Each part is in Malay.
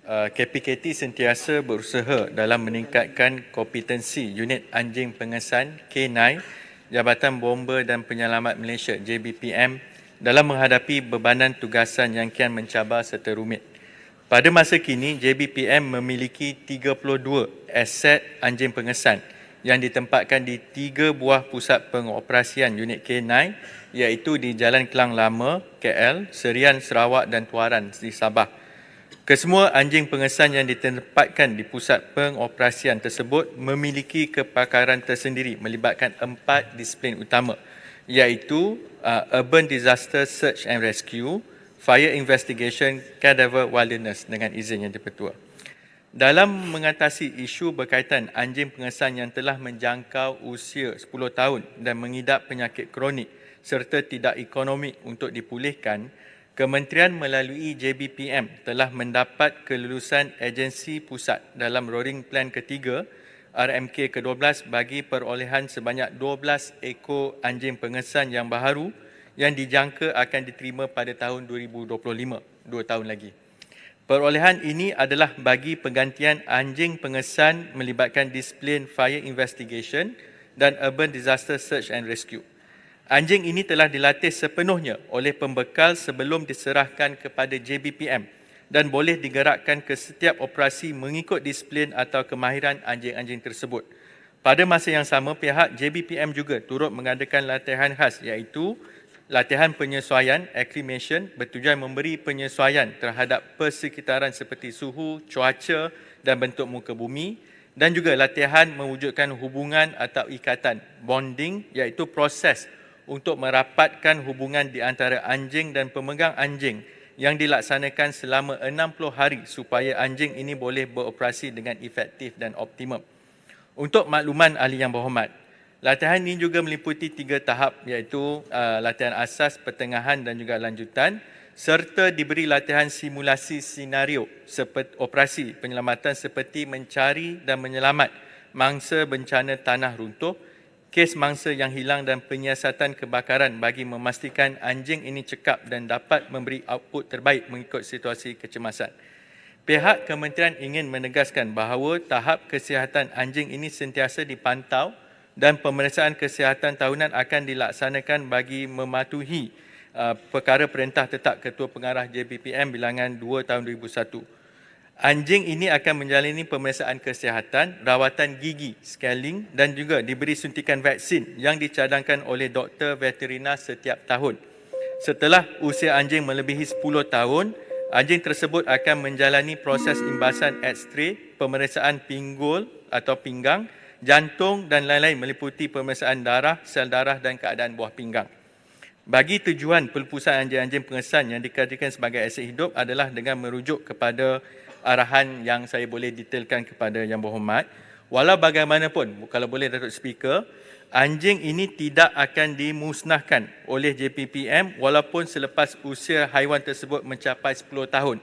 KPKT sentiasa berusaha dalam meningkatkan kompetensi unit anjing pengesan K9 Jabatan Bomba dan Penyelamat Malaysia JBPM dalam menghadapi bebanan tugasan yang kian mencabar serta rumit. Pada masa kini, JBPM memiliki 32 aset anjing pengesan yang ditempatkan di 3 buah pusat pengoperasian unit K9 iaitu di Jalan Kelang Lama, KL, Serian, Sarawak dan Tuaran di Sabah. Kesemua anjing pengesan yang ditempatkan di pusat pengoperasian tersebut memiliki kepakaran tersendiri melibatkan 4 disiplin utama iaitu Urban Disaster Search and Rescue, Fire Investigation, Cadaver Wilderness dengan izin yang dipertua. Dalam mengatasi isu berkaitan anjing pengesan yang telah menjangkau usia 10 tahun dan mengidap penyakit kronik serta tidak ekonomik untuk dipulihkan, Kementerian melalui JBPM telah mendapat kelulusan agensi pusat dalam Rolling Plan ketiga RMK ke-12 bagi perolehan sebanyak 12 ekor anjing pengesan yang baharu yang dijangka akan diterima pada tahun 2025, 2 tahun lagi. Perolehan ini adalah bagi penggantian anjing pengesan melibatkan disiplin Fire Investigation dan Urban Disaster Search and Rescue. Anjing ini telah dilatih sepenuhnya oleh pembekal sebelum diserahkan kepada JBPM dan boleh digerakkan ke setiap operasi mengikut disiplin atau kemahiran anjing-anjing tersebut. Pada masa yang sama, pihak JBPM juga turut mengadakan latihan khas iaitu latihan penyesuaian acclimation bertujuan memberi penyesuaian terhadap persekitaran seperti suhu, cuaca dan bentuk muka bumi, dan juga latihan mewujudkan hubungan atau ikatan bonding iaitu proses untuk merapatkan hubungan di antara anjing dan pemegang anjing yang dilaksanakan selama 60 hari supaya anjing ini boleh beroperasi dengan efektif dan optimum. Untuk makluman ahli yang berhormat, latihan ini juga meliputi 3 tahap iaitu latihan asas, pertengahan dan juga lanjutan serta diberi latihan simulasi senario operasi penyelamatan seperti mencari dan menyelamat mangsa bencana tanah runtuh, kes mangsa yang hilang dan penyiasatan kebakaran bagi memastikan anjing ini cekap dan dapat memberi output terbaik mengikut situasi kecemasan. Pihak kementerian ingin menegaskan bahawa tahap kesihatan anjing ini sentiasa dipantau dan pemeriksaan kesihatan tahunan akan dilaksanakan bagi mematuhi perkara perintah tetap Ketua Pengarah JBPM bilangan 2 tahun 2001. Anjing ini akan menjalani pemeriksaan kesihatan, rawatan gigi, scaling dan juga diberi suntikan vaksin yang dicadangkan oleh doktor veterina setiap tahun. Setelah usia anjing melebihi 10 tahun, anjing tersebut akan menjalani proses imbasan X-ray, pemeriksaan pinggul atau pinggang, jantung dan lain-lain meliputi pemeriksaan darah, sel darah dan keadaan buah pinggang. Bagi tujuan pelepasan anjing-anjing pengesan yang dikategorikan sebagai aset hidup adalah dengan merujuk kepada arahan yang saya boleh detailkan kepada yang berhormat. Walau bagaimanapun, kalau boleh Datuk Speaker, anjing ini tidak akan dimusnahkan oleh JPPM walaupun selepas usia haiwan tersebut mencapai 10 tahun.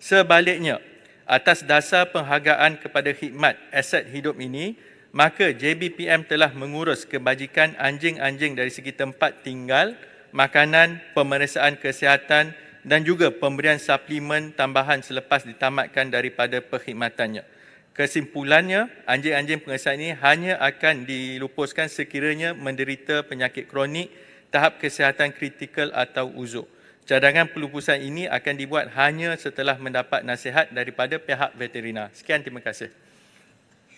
Sebaliknya, atas dasar penghargaan kepada khidmat aset hidup ini, maka JBPM telah mengurus kebajikan anjing-anjing dari segi tempat tinggal, makanan, pemeriksaan kesihatan dan juga pemberian suplemen tambahan selepas ditamatkan daripada perkhidmatannya. Kesimpulannya, anjing-anjing pengesan ini hanya akan dilupuskan sekiranya menderita penyakit kronik, tahap kesihatan kritikal atau uzur. Cadangan pelupusan ini akan dibuat hanya setelah mendapat nasihat daripada pihak veterina. Sekian, terima kasih.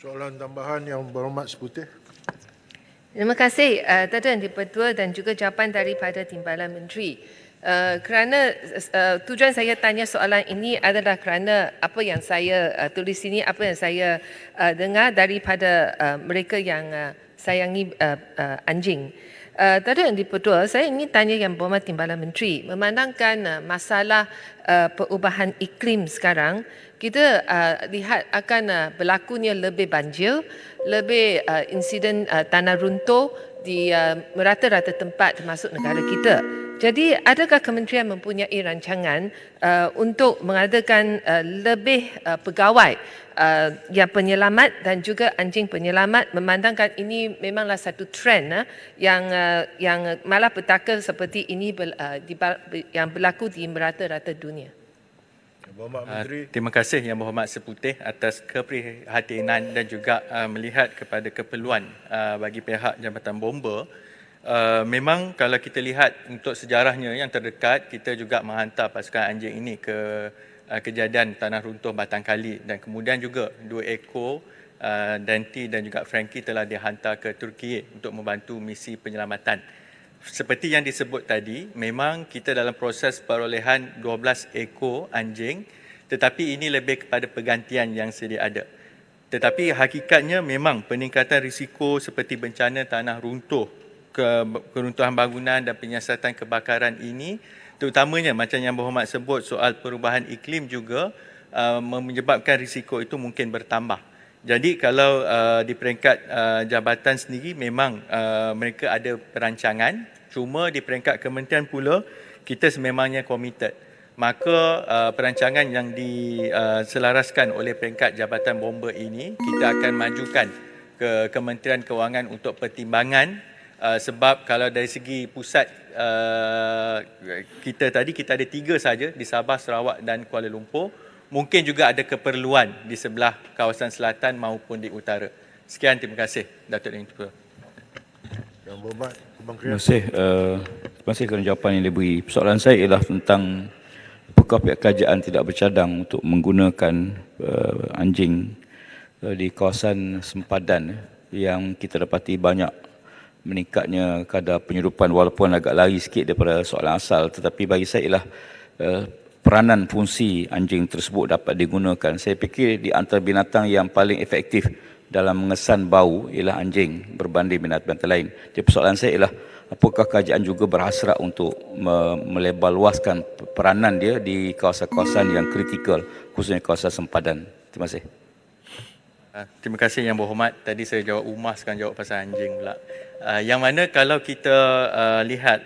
Soalan tambahan yang berhormat Seputih. Terima kasih Datuk Yang di-Pertua dan juga jawapan daripada Timbalan Menteri. Kerana tujuan saya tanya soalan ini adalah kerana apa yang saya tulis ini, apa yang saya dengar daripada mereka yang sayangi anjing. Datuk Yang di-Pertua, saya ingin tanya Yang Berhormat Timbalan Menteri, memandangkan masalah perubahan iklim sekarang, kita lihat akan berlakunya lebih banjir, lebih insiden tanah runtuh di merata-rata tempat termasuk negara kita. Jadi adakah kementerian mempunyai rancangan untuk mengadakan lebih pegawai yang penyelamat dan juga anjing penyelamat, memandangkan ini memanglah satu trend yang malah petaka seperti ini yang berlaku di merata-rata dunia. Berhormat Menteri. Terima kasih Yang Berhormat Seputih atas keprihatinan dan juga melihat kepada keperluan bagi pihak Jabatan Bomba. Memang kalau kita lihat untuk sejarahnya yang terdekat, kita juga menghantar pasukan anjing ini ke kejadian tanah runtuh Batang Kali, dan kemudian juga 2 ekor Danti dan juga Frankie telah dihantar ke Turki untuk membantu misi penyelamatan. Seperti yang disebut tadi, memang kita dalam proses perolehan 12 ekor anjing, tetapi ini lebih kepada pergantian yang sedia ada. Tetapi hakikatnya memang peningkatan risiko seperti bencana tanah runtuh, keruntuhan bangunan dan penyiasatan kebakaran ini, terutamanya macam yang Berhormat sebut soal perubahan iklim juga menyebabkan risiko itu mungkin bertambah. Jadi kalau di peringkat jabatan sendiri memang mereka ada perancangan, cuma di peringkat kementerian pula kita sememangnya committed. Maka perancangan yang diselaraskan oleh peringkat Jabatan Bomba ini kita akan majukan ke Kementerian Kewangan untuk pertimbangan, sebab kalau dari segi pusat kita tadi kita ada 3 saja di Sabah, Sarawak dan Kuala Lumpur. Mungkin juga ada keperluan di sebelah kawasan selatan maupun di utara. Sekian, terima kasih Datuk Yang Dipertua. Yang Berhormat Abang Terima Krias. kasih kerana jawapan yang diberi. Soalan saya ialah tentang apakah pihak kerajaan tidak bercadang untuk menggunakan anjing di kawasan sempadan yang kita dapati banyak meningkatnya kadar penyeludupan, walaupun agak lari sikit daripada soalan asal, tetapi bagi saya ialah peranan fungsi anjing tersebut dapat digunakan. Saya fikir di antara binatang yang paling efektif dalam mengesan bau ialah anjing berbanding binatang lain. Jadi persoalan saya ialah apakah kerajaan juga berhasrat untuk melebarluaskan peranan dia di kawasan-kawasan yang kritikal, khususnya kawasan sempadan. Terima kasih. Terima kasih Yang Berhormat. Tadi saya jawab Umar, sekarang jawab pasal anjing pula. Yang mana kalau kita lihat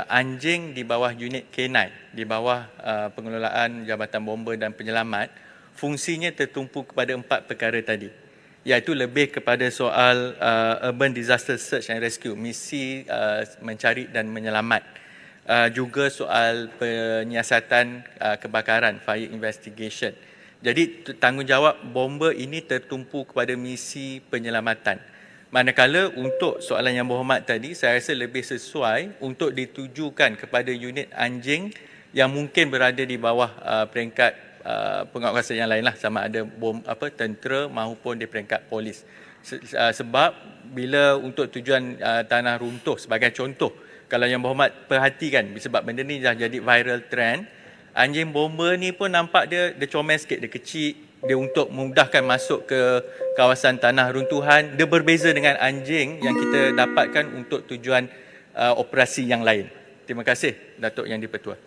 anjing di bawah unit K9, di bawah pengelolaan Jabatan Bomba dan Penyelamat, fungsinya tertumpu kepada 4 perkara tadi, iaitu lebih kepada soal Urban Disaster Search and Rescue, misi mencari dan menyelamat, juga soal penyiasatan kebakaran, fire investigation. Jadi tanggungjawab bomba ini tertumpu kepada misi penyelamatan. Manakala untuk soalan Yang Berhormat tadi, saya rasa lebih sesuai untuk ditujukan kepada unit anjing yang mungkin berada di bawah peringkat penguatkuasa yang lain lah, sama ada tentera maupun di peringkat polis. Sebab bila untuk tujuan tanah runtuh sebagai contoh, kalau Yang Berhormat perhatikan, sebab benda ni dah jadi viral trend, anjing bomba ni pun nampak dia comel sikit, dia kecil, dia untuk memudahkan masuk ke kawasan tanah runtuhan. Dia berbeza dengan anjing yang kita dapatkan untuk tujuan operasi yang lain. Terima kasih Datuk Yang Dipertua.